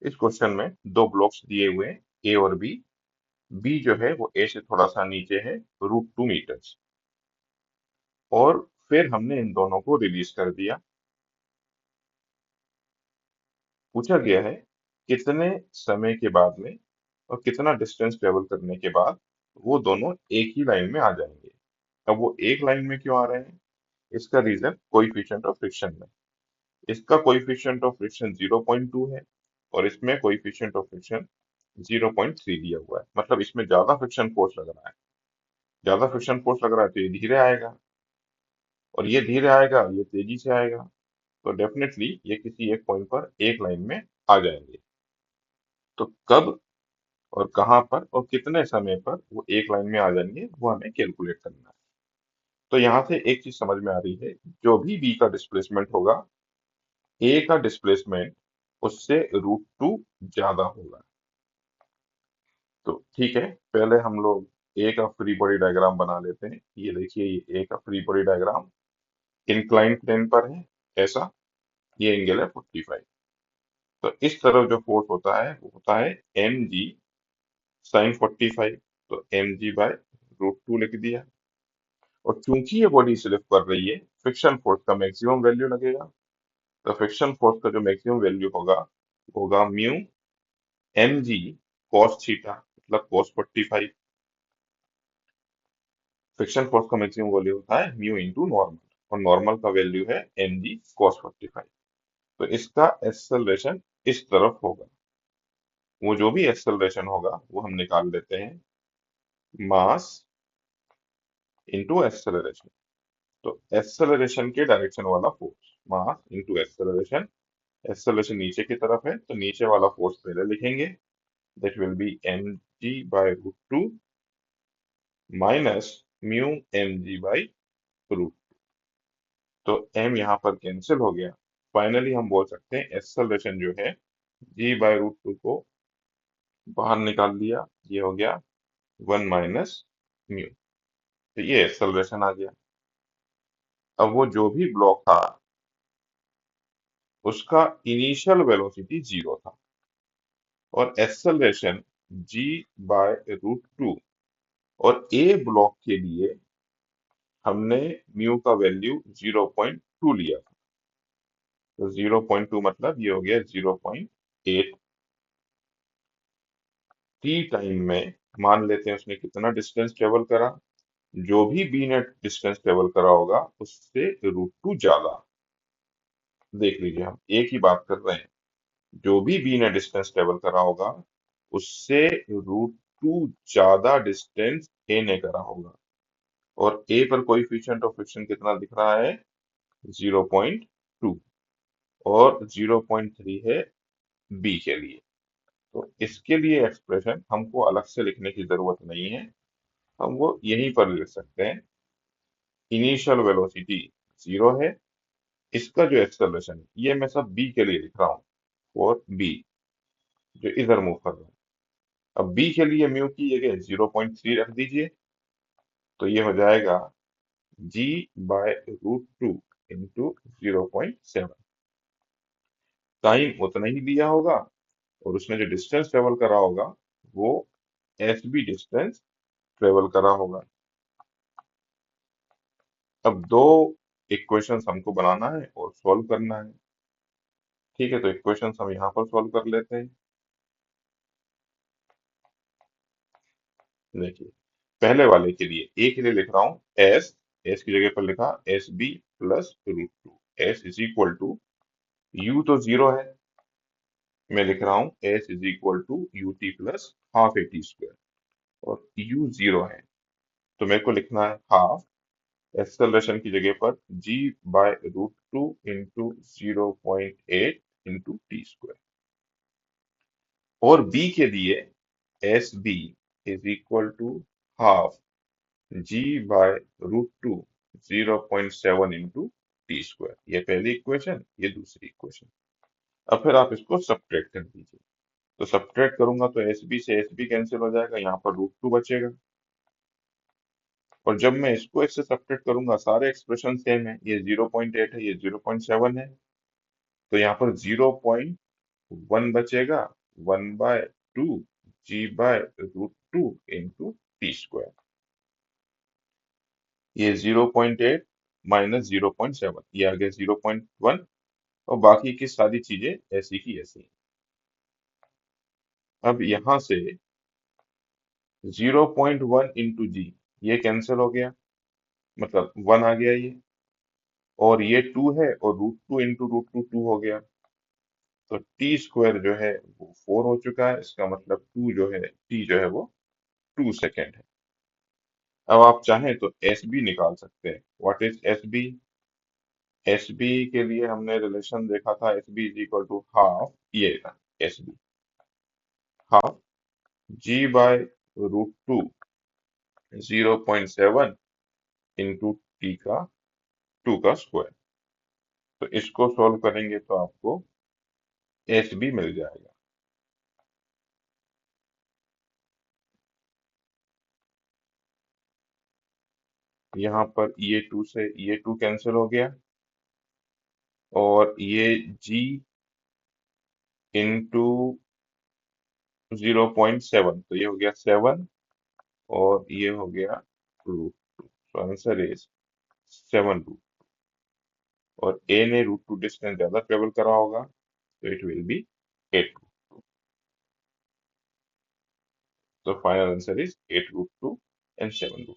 इस क्वेश्चन में दो ब्लॉक्स दिए हुए हैं, ए और बी। बी जो है वो ए से थोड़ा सा नीचे है, √2 मीटर्स। और फिर हमने इन दोनों को रिलीज कर दिया। पूछा गया है कितने समय के बाद में और कितना डिस्टेंस ट्रेवल करने के बाद वो दोनों एक ही लाइन में आ जाएंगे। अब वो एक लाइन में क्यों आ रहे हैं? इसका रीजन कोएफिशिएंट ऑफ फ्रिक्शन में। इसका कोएफिशिएंट ऑफ फ्रिक्शन 0.2 है और इसमें कोएफिशिएंट ऑफ फ्रिक्शन 0.3 दिया हुआ है। मतलब इसमें ज्यादा फ्रिक्शन फोर्स लग रहा है। ज्यादा फ्रिक्शन फोर्स लग रहा है तो ये धीरे आएगा, और ये धीरे आएगा, ये तेजी से आएगा। तो डेफिनेटली ये किसी एक पॉइंट पर एक लाइन में आ जाएंगे। तो कब और कहाँ पर और कितने समय पर वो एक लाइन में आ जाएंगे वो हमें कैलकुलेट करना है। तो यहाँ से एक चीज समझ में आ रही है, जो भी बी का डिस्प्लेसमेंट होगा, ए का डिस्प्लेसमेंट उससे √2 ज्यादा होगा। तो ठीक है, पहले हम लोग ए का फ्री बॉडी डायग्राम बना लेते हैं। ये देखिए, ये ए का free body diagram incline plane पर है ऐसा। ये एंगल है 45। तो इस तरफ जो फोर्स होता है वो होता है mg sin 45। तो mg/√2 लिख दिया। और चूंकि ये बॉडी स्लिप कर रही है, फ्रिक्शन फोर्स का मैक्सिमम वैल्यू लगेगा। तो फ्रिक्शन फोर्स का जो मैक्सिमम वैल्यू होगा म्यू mg cos थीटा, मतलब cos 45। फ्रिक्शन फोर्स का मैक्सिमम वैल्यू होता है म्यू इंटू नॉर्मल, और नॉर्मल का वैल्यू है mg cos 45। तो इसका एक्सेलरेशन इस तरफ होगा। वो जो भी एक्सेलरेशन होगा वो हम निकाल लेते हैं, मास इंटू एक्सेलरेशन। तो एक्सेलरेशन के डायरेक्शन वाला force, mass into acceleration. Acceleration नीचे की तरफ है तो नीचे वाला फोर्स पहले लिखेंगे। That will be mg/√2 minus mu mg/√। तो m यहाँ पर कैंसिल हो गया। फाइनली हम बोल सकते हैं एक्सेलरेशन जो है g/√2 को बाहर निकाल दिया, ये हो गया 1 माइनस म्यू। तो ये एक्सेलरेशन आ गया। अब वो जो भी ब्लॉक था उसका इनिशियल वेलोसिटी 0 था, और एक्सेलरेशन g/√2। और ए ब्लॉक के लिए हमने म्यू का वैल्यू 0.2 लिया था। तो 0.2 मतलब ये हो गया 0.8। टी टाइम में मान लेते हैं उसने कितना डिस्टेंस ट्रेवल करा। जो भी बी ने डिस्टेंस ट्रेवल करा होगा उससे √2 ज्यादा। देख लीजिए, हम एक ही बात कर रहे हैं। जो भी बी ने डिस्टेंस ट्रेवल करा होगा उससे √2 ज्यादा डिस्टेंस ए ने करा होगा। और ए पर कोएफिशिएंट ऑफ फ्रिक्शन कितना दिख रहा है? 0.2। और 0.3 है बी के लिए। तो इसके लिए एक्सप्रेशन हमको अलग से लिखने की जरूरत नहीं है, हम वो यहीं पर लिख सकते हैं। इनिशियल वेलोसिटी 0 है। इसका जो एक्सेलरेशन है ये मैं सब बी के लिए लिख रहा हूँ, और बी जो इधर मूव कर रहा है। अब बी के लिए म्यू की जगह 0.3 रख दीजिए, तो ये हो जाएगा g/√2 इंटू 0.7। टाइम उतना ही लिया होगा, और उसने जो डिस्टेंस ट्रेवल करा होगा वो एस बी डिस्टेंस ट्रेवल करा होगा। अब दो इक्वेशंस हमको बनाना है और सॉल्व करना है। ठीक है, तो इक्वेशंस हम यहाँ पर सॉल्व कर लेते हैं। देखिए, पहले वाले के लिए ए के लिए लिख रहा हूँ एस की जगह पर लिखा SB+√2। S is equal to, u तो 0 है, मैं लिख रहा हूँ S = UT+½ AT²। और यू 0 है तो मेरे को लिखना है हाफ एक्सेलरेशन की जगह पर g/√2 इंटू 0.8 इंटू T²। और बी के लिए SB = ½ g/√2 0.7 इंटू T²। ये पहली इक्वेशन, ये दूसरी इक्वेशन। अब फिर आप इसको सब्ट्रैक्ट कर दीजिए। तो सब्ट्रैक्ट करूंगा तो एसबी से एसबी कैंसिल हो जाएगा, यहाँ पर √2 बचेगा। और जब मैं इसको इससे सब्ट्रैक्ट करूंगा, सारे एक्सप्रेशन सेम है, ये 0.8 है, ये 0.7 है। तो यहाँ पर 1 बचेगा, 1/2 g/√2 इंटू टी स्क्वायर। ये 0.8 माइनस 0.7, ये आ गया 0.1, और बाकी की सारी चीजें ऐसी की ऐसी। अब यहाँ से 0.1 इंटू जी, ये कैंसिल हो गया, मतलब 1 आ गया ये, और ये 2 है, और √2 इंटू √2 2 हो गया, तो टी स्क्वायर जो है वो 4 हो चुका है। इसका मतलब टू जो है, टी जो है वो 2 सेकेंड है। अब आप चाहें तो एस बी निकाल सकते हैं। What is S B? S B के लिए हमने रिलेशन देखा था, S B is equal to half, ये था S B, half g/√2 0.7 into T का 2 का स्क्वायर। तो इसको सॉल्व करेंगे तो आपको एस बी मिल जाएगा। यहाँ पर ये 2 से ये 2 कैंसिल हो गया, और ये g इंटू 0.7, तो ये हो गया 7, और ये हो गया √2। तो आंसर इज 7 और a ने √2 डिस्टेंस ज्यादा ट्रेवल करा होगा, तो इट विल बी 8। तो फाइनल आंसर इज 8√2 एंड 7√2।